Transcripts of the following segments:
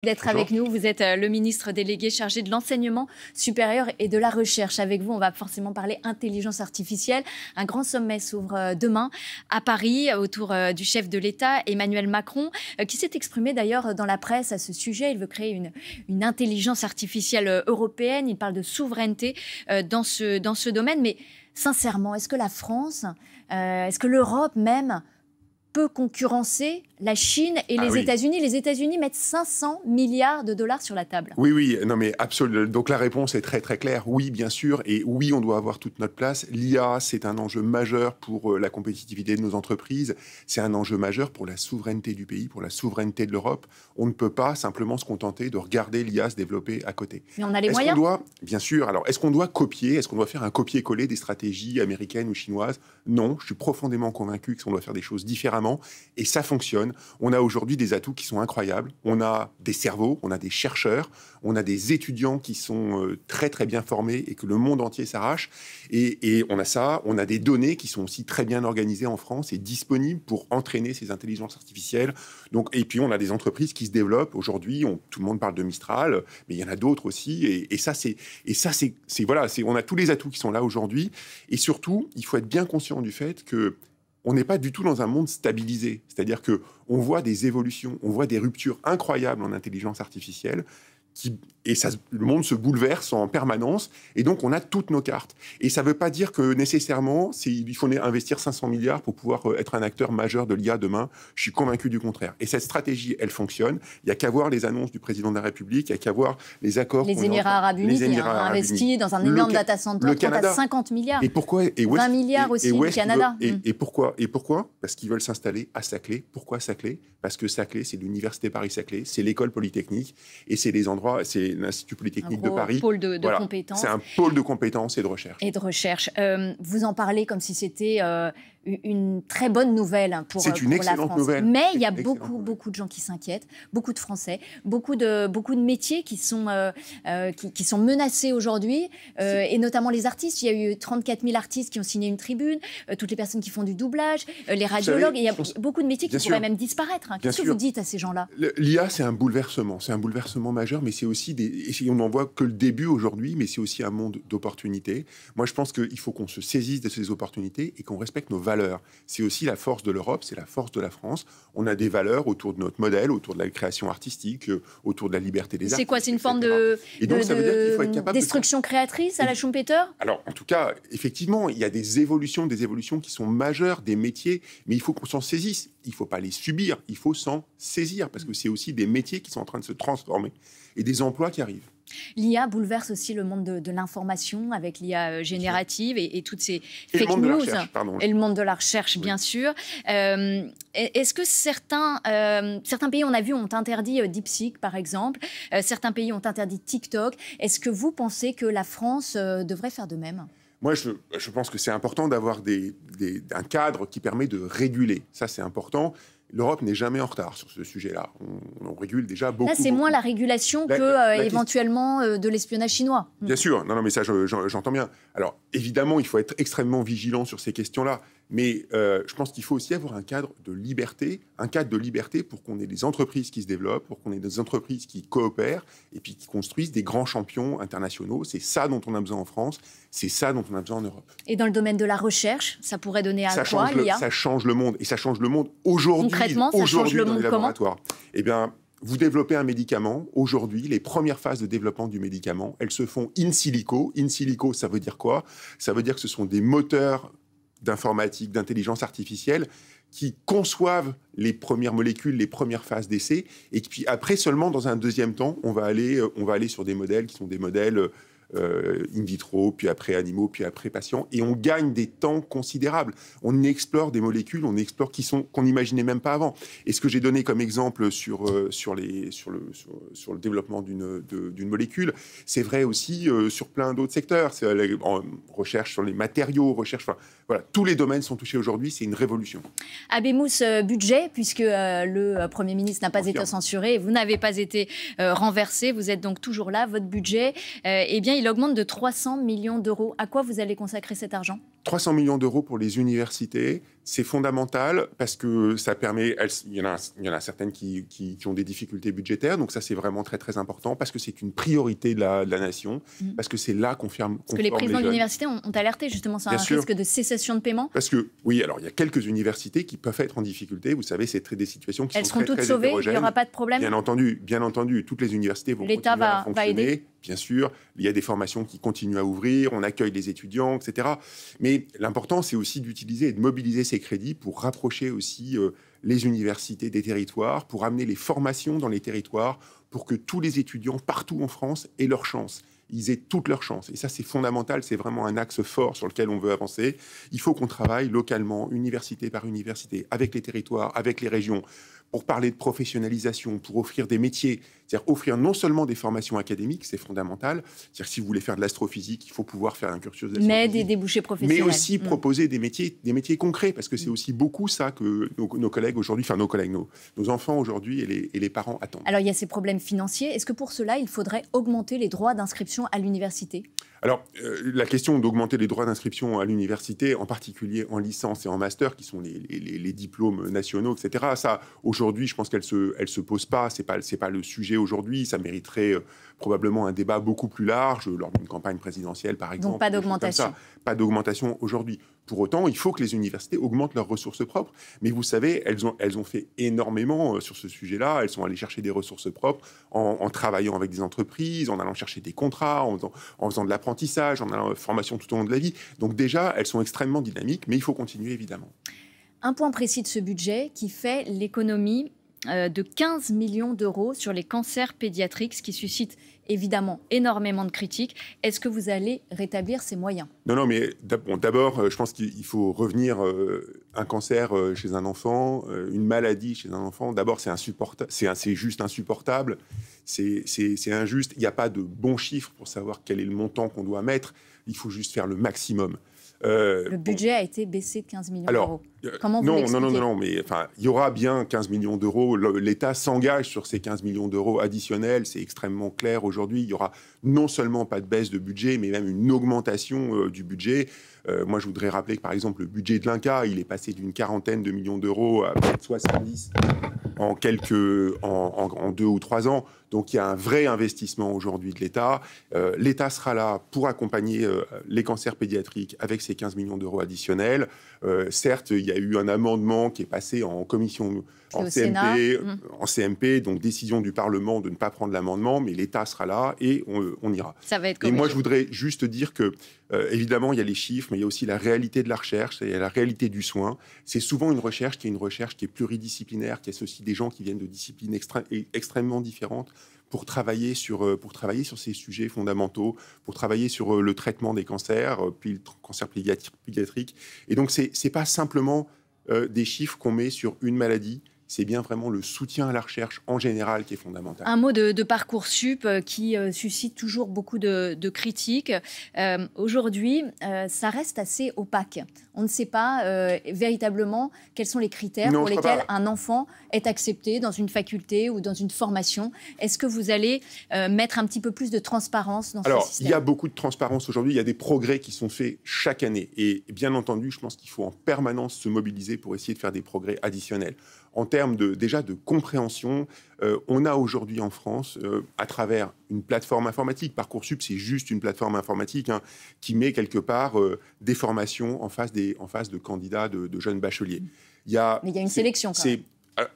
D'être avec nous. Vous êtes le ministre délégué chargé de l'enseignement supérieur et de la recherche. Avec vous, on va forcément parler intelligence artificielle. Un grand sommet s'ouvre demain à Paris autour du chef de l'État, Emmanuel Macron, qui s'est exprimé d'ailleurs dans la presse à ce sujet. Il veut créer une intelligence artificielle européenne. Il parle de souveraineté dans ce domaine. Mais sincèrement, est-ce que la France, est-ce que l'Europe même peut concurrencer la Chine et les États-Unis. Les États-Unis mettent 500 milliards de dollars sur la table. Oui, non mais absolument. Donc la réponse est très très claire. Oui, bien sûr, et oui, on doit avoir toute notre place. L'IA, c'est un enjeu majeur pour la compétitivité de nos entreprises. C'est un enjeu majeur pour la souveraineté du pays, pour la souveraineté de l'Europe. On ne peut pas simplement se contenter de regarder l'IA se développer à côté. Mais on a les moyens. Bien sûr. Alors, est-ce qu'on doit copier? Est-ce qu'on doit faire un copier-coller des stratégies américaines ou chinoises? Non, je suis profondément convaincu qu'on doit faire des choses différemment. Et ça fonctionne. On a aujourd'hui des atouts qui sont incroyables. On a des cerveaux, on a des chercheurs, on a des étudiants qui sont très très bien formés et que le monde entier s'arrache. Et on a ça, on a des données qui sont aussi très bien organisées en France et disponibles pour entraîner ces intelligences artificielles. Donc, et puis on a des entreprises qui se développent. Aujourd'hui, tout le monde parle de Mistral, mais il y en a d'autres aussi. On a tous les atouts qui sont là aujourd'hui. Et surtout, il faut être bien conscient du fait que on n'est pas du tout dans un monde stabilisé. C'est-à-dire qu'on voit des évolutions, on voit des ruptures incroyables en intelligence artificielle, le monde se bouleverse en permanence, et donc on a toutes nos cartes. Et ça ne veut pas dire que nécessairement, il faut investir 500 milliards pour pouvoir être un acteur majeur de l'IA demain. Je suis convaincu du contraire. Et cette stratégie, elle fonctionne. Il n'y a qu'à voir les annonces du président de la République, il n'y a qu'à voir les accords. Les Émirats Arabes Unis qui ont investi dans un énorme data center, 30 à 50 milliards. Et pourquoi 20 milliards aussi du Canada. Et pourquoi Parce qu'ils veulent s'installer à Saclay. Pourquoi Saclay? Parce que Saclay, c'est l'université Paris-Saclay, c'est l'école polytechnique, et c'est les endroits, c'est l'Institut Polytechnique de Paris. Pôle de compétences. C'est un pôle de compétences et de recherche. Vous en parlez comme si c'était une très bonne nouvelle pour la France. C'est une excellente nouvelle. Mais il y a beaucoup de gens qui s'inquiètent, beaucoup de Français, beaucoup de métiers qui sont menacés aujourd'hui, et notamment les artistes. Il y a eu 34 000 artistes qui ont signé une tribune, toutes les personnes qui font du doublage, les radiologues. Il y a beaucoup de métiers qui pourraient même disparaître. Qu'est-ce que vous dites à ces gens-là? L'IA, c'est un bouleversement majeur, mais c'est aussi on n'en voit que le début aujourd'hui, mais c'est aussi un monde d'opportunités. Moi, je pense qu'il faut qu'on se saisisse de ces opportunités et qu'on respecte nos valeurs. C'est aussi la force de l'Europe, c'est la force de la France. On a des valeurs autour de notre modèle, autour de la création artistique, autour de la liberté des arts. C'est quoi? C'est une forme de destruction créatrice à la Schumpeter? Alors, en tout cas, effectivement, il y a des évolutions qui sont majeures, des métiers, mais il faut qu'on s'en saisisse. Il ne faut pas les subir, il faut s'en saisir, parce que c'est aussi des métiers qui sont en train de se transformer et des emplois qui arrivent. L'IA bouleverse aussi le monde de l'information avec l'IA générative et toutes ces fake news. Et le monde de la recherche, bien sûr. Est-ce que certains pays, on a vu, ont interdit DeepSeek, par exemple. Certains pays ont interdit TikTok. Est-ce que vous pensez que la France devrait faire de même ? Moi, je pense que c'est important d'avoir un cadre qui permet de réguler. Ça, c'est important. L'Europe n'est jamais en retard sur ce sujet-là. On régule déjà beaucoup. Là, c'est moins la régulation éventuellement de l'espionnage chinois. Bien sûr. Non, mais ça, j'entends bien. Alors, évidemment, il faut être extrêmement vigilant sur ces questions-là. Mais je pense qu'il faut aussi avoir un cadre de liberté pour qu'on ait des entreprises qui se développent, pour qu'on ait des entreprises qui coopèrent et puis qui construisent des grands champions internationaux. C'est ça dont on a besoin en France, c'est ça dont on a besoin en Europe. Et dans le domaine de la recherche, ça pourrait donner à quoi, l'IA ? Ça change le monde, et ça change le monde aujourd'hui. Concrètement, ça change le monde comment ? Eh bien, vous développez un médicament. Aujourd'hui, les premières phases de développement du médicament, elles se font in silico. In silico, ça veut dire quoi ? Ça veut dire que ce sont des moteurs d'informatique, d'intelligence artificielle, qui conçoivent les premières molécules, les premières phases d'essai, et puis après seulement, dans un deuxième temps, on va aller sur des modèles qui sont des modèles in vitro, puis après animaux, puis après patients, et on gagne des temps considérables. On explore des molécules, qu'on n'imaginait même pas avant. Et ce que j'ai donné comme exemple sur le développement d'une molécule, c'est vrai aussi sur plein d'autres secteurs. C'est en recherche sur les matériaux, voilà, tous les domaines sont touchés aujourd'hui. C'est une révolution. Abemous, budget, puisque le Premier ministre n'a pas été censuré, et vous n'avez pas été renversé. Vous êtes donc toujours là. Votre budget, il augmente de 300 millions d'euros. À quoi vous allez consacrer cet argent ? 300 millions d'euros pour les universités, c'est fondamental parce que ça permet, il y en a certaines qui ont des difficultés budgétaires, donc ça c'est vraiment très très important parce que c'est une priorité de la nation, parce que c'est là qu'on forme Parce que les présidents d'université ont alerté justement sur un risque de cessation de paiement. Parce que, oui, alors il y a quelques universités qui peuvent être en difficulté, vous savez, c'est des situations qui sont très, très hétérogènes. Elles seront toutes sauvées, il n'y aura pas de problème. Bien entendu, toutes les universités vont continuer à fonctionner. L'État va aider. Bien sûr, il y a des formations qui continuent à ouvrir, on accueille les étudiants, etc. Mais l'important, c'est aussi d'utiliser et de mobiliser ces crédits pour rapprocher aussi les universités des territoires, pour amener les formations dans les territoires, pour que tous les étudiants partout en France aient leur chance. Ils aient toutes leurs chances. Et ça, c'est fondamental, c'est vraiment un axe fort sur lequel on veut avancer. Il faut qu'on travaille localement, université par université, avec les territoires, avec les régions, pour parler de professionnalisation, pour offrir des métiers, c'est-à-dire offrir non seulement des formations académiques, c'est fondamental, c'est-à-dire si vous voulez faire de l'astrophysique, il faut pouvoir faire un cursus d'astrophysique. Mais des débouchés professionnels. Mais aussi proposer des métiers concrets, parce que c'est aussi beaucoup ça que nos collègues aujourd'hui, enfin nos enfants aujourd'hui et les parents attendent. Alors il y a ces problèmes financiers, est-ce que pour cela, il faudrait augmenter les droits d'inscription à l'université ? Alors, la question d'augmenter les droits d'inscription à l'université, en particulier en licence et en master, qui sont les diplômes nationaux, etc., ça, aujourd'hui, je pense qu'elle se pose pas. C'est pas le sujet aujourd'hui. Ça mériterait probablement un débat beaucoup plus large, lors d'une campagne présidentielle, par exemple. Donc, pas d'augmentation. Pas d'augmentation aujourd'hui. Pour autant, il faut que les universités augmentent leurs ressources propres. Mais vous savez, elles ont fait énormément sur ce sujet-là. Elles sont allées chercher des ressources propres en travaillant avec des entreprises, en allant chercher des contrats, en faisant de l'apprentissage, en allant formation tout au long de la vie. Donc déjà, elles sont extrêmement dynamiques, mais il faut continuer, évidemment. Un point précis de ce budget qui fait l'économie de 15 millions d'euros sur les cancers pédiatriques, ce qui suscite évidemment énormément de critiques. Est-ce que vous allez rétablir ces moyens ? Non, mais d'abord, je pense qu'il faut revenir un cancer chez un enfant, une maladie chez un enfant. D'abord, c'est juste insupportable, c'est injuste. Il n'y a pas de bon chiffre pour savoir quel est le montant qu'on doit mettre. Il faut juste faire le maximum. Le budget a été baissé de 15 millions d'euros. Comment vous l'expliquez ? Non, mais enfin, il y aura bien 15 millions d'euros. L'État s'engage sur ces 15 millions d'euros additionnels. C'est extrêmement clair aujourd'hui. Il y aura non seulement pas de baisse de budget, mais même une augmentation du budget. Moi, je voudrais rappeler que, par exemple, le budget de l'INCa, il est passé d'une 40aine de millions d'euros à peut-être 70 en 2 ou 3 ans. Donc, il y a un vrai investissement aujourd'hui de l'État. L'État sera là pour accompagner les cancers pédiatriques avec ces 15 millions d'euros additionnels. Certes, il y a eu un amendement qui est passé en commission, en CMP, donc décision du Parlement de ne pas prendre l'amendement, mais l'État sera là et on ira. Ça va être et moi, je voudrais juste dire que, évidemment, il y a les chiffres, mais il y a aussi la réalité de la recherche, il y a la réalité du soin. C'est souvent une recherche qui est pluridisciplinaire, qui associe des gens qui viennent de disciplines extrêmement différentes pour travailler sur ces sujets fondamentaux, pour travailler sur le traitement des cancers, puis le cancer pédiatrique. Et donc, c'est pas simplement des chiffres qu'on met sur une maladie, c'est bien vraiment le soutien à la recherche en général qui est fondamental. Un mot de Parcoursup qui suscite toujours beaucoup de critiques. Aujourd'hui, ça reste assez opaque. On ne sait pas véritablement quels sont les critères pour lesquels un enfant est accepté dans une faculté ou dans une formation. Est-ce que vous allez mettre un petit peu plus de transparence dans ce système ? Il y a beaucoup de transparence aujourd'hui. Il y a des progrès qui sont faits chaque année. Et bien entendu, je pense qu'il faut en permanence se mobiliser pour essayer de faire des progrès additionnels. En termes déjà de compréhension, on a aujourd'hui en France, à travers une plateforme informatique, Parcoursup, c'est juste une plateforme informatique qui met quelque part des formations en face de candidats, de jeunes bacheliers. Mais il y a une sélection quand même.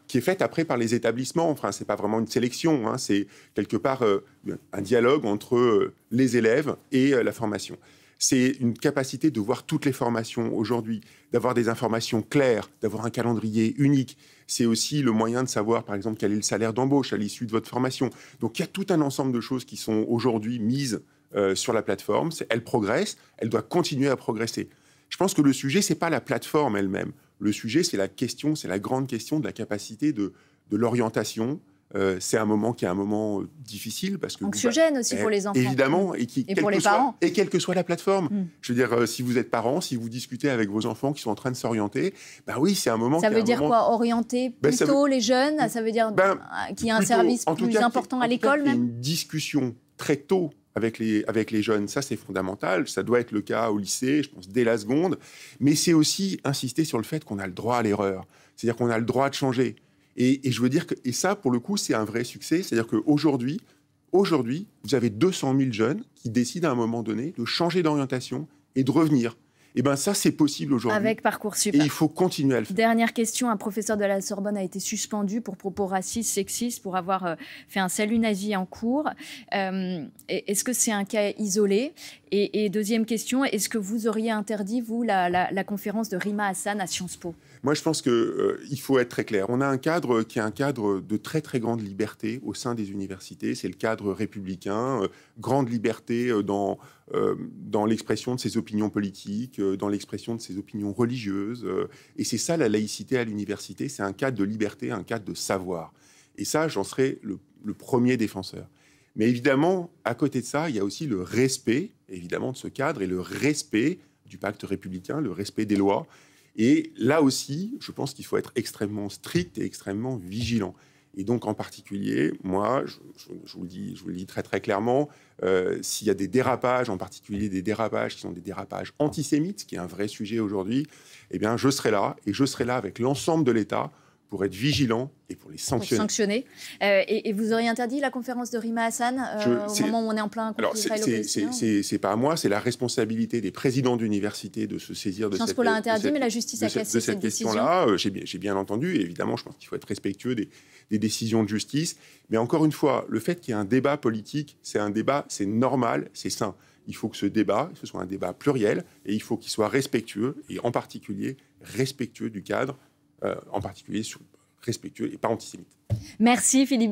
Qui est faite après par les établissements. Enfin, c'est pas vraiment une sélection, c'est quelque part un dialogue entre les élèves et la formation. C'est une capacité de voir toutes les formations aujourd'hui, d'avoir des informations claires, d'avoir un calendrier unique. C'est aussi le moyen de savoir, par exemple, quel est le salaire d'embauche à l'issue de votre formation. Donc, il y a tout un ensemble de choses qui sont aujourd'hui mises sur la plateforme. Elle progresse, elle doit continuer à progresser. Je pense que le sujet, c'est pas la plateforme elle-même. Le sujet, c'est la grande question de la capacité de l'orientation. C'est un moment qui est un moment difficile parce que anxiogène aussi pour les enfants. Évidemment, et pour les parents. Et quelle que soit la plateforme. Je veux dire, si vous êtes parent, si vous discutez avec vos enfants qui sont en train de s'orienter, oui, c'est un moment. Ça veut dire quoi ? Orienter plutôt les jeunes ? Ça veut dire qu'il y a un service plus important à l'école, même ? Une discussion très tôt avec les jeunes, ça c'est fondamental. Ça doit être le cas au lycée, je pense, dès la seconde. Mais c'est aussi insister sur le fait qu'on a le droit à l'erreur. C'est-à-dire qu'on a le droit de changer. Et je veux dire que, et ça, pour le coup, c'est un vrai succès. C'est-à-dire qu'aujourd'hui, vous avez 200 000 jeunes qui décident à un moment donné de changer d'orientation et de revenir. Et bien ça, c'est possible aujourd'hui. Avec Parcoursup. Et il faut continuer à le faire. Dernière question, un professeur de la Sorbonne a été suspendu pour propos racistes, sexistes, pour avoir fait un salut nazi en cours. Est-ce que c'est un cas isolé ? Et deuxième question, est-ce que vous auriez interdit, vous, la conférence de Rima Hassan à Sciences Po ? Moi, je pense qu'il faut être très clair. On a un cadre qui est un cadre de très, très grande liberté au sein des universités. C'est le cadre républicain, grande liberté dans l'expression de ses opinions politiques, dans l'expression de ses opinions religieuses. Et c'est ça, la laïcité à l'université. C'est un cadre de liberté, un cadre de savoir. Et ça, j'en serai le premier défenseur. Mais évidemment, à côté de ça, il y a aussi le respect, évidemment, de ce cadre et le respect du pacte républicain, le respect des lois. Et là aussi, je pense qu'il faut être extrêmement strict et extrêmement vigilant. Et donc, en particulier, moi, je vous le dis très, très clairement, s'il y a des dérapages, en particulier des dérapages qui sont des dérapages antisémites, ce qui est un vrai sujet aujourd'hui, eh bien, je serai là, et je serai là avec l'ensemble de l'État pour être vigilant et pour les sanctionner. Pour sanctionner. Et vous auriez interdit la conférence de Rima Hassan au moment où on est en plein conflit israélo-palestinien ? C'est pas à moi, c'est la responsabilité des présidents d'université de se saisir de Sciences Po l'a interdit, mais la justice a cassé cette question-là. J'ai bien entendu, et évidemment, je pense qu'il faut être respectueux des décisions de justice. Mais encore une fois, le fait qu'il y ait un débat politique, c'est un débat, c'est normal, c'est sain. Il faut que ce débat, ce soit un débat pluriel, et il faut qu'il soit respectueux, et en particulier respectueux du cadre, en particulier respectueux et pas antisémite. Merci Philippe.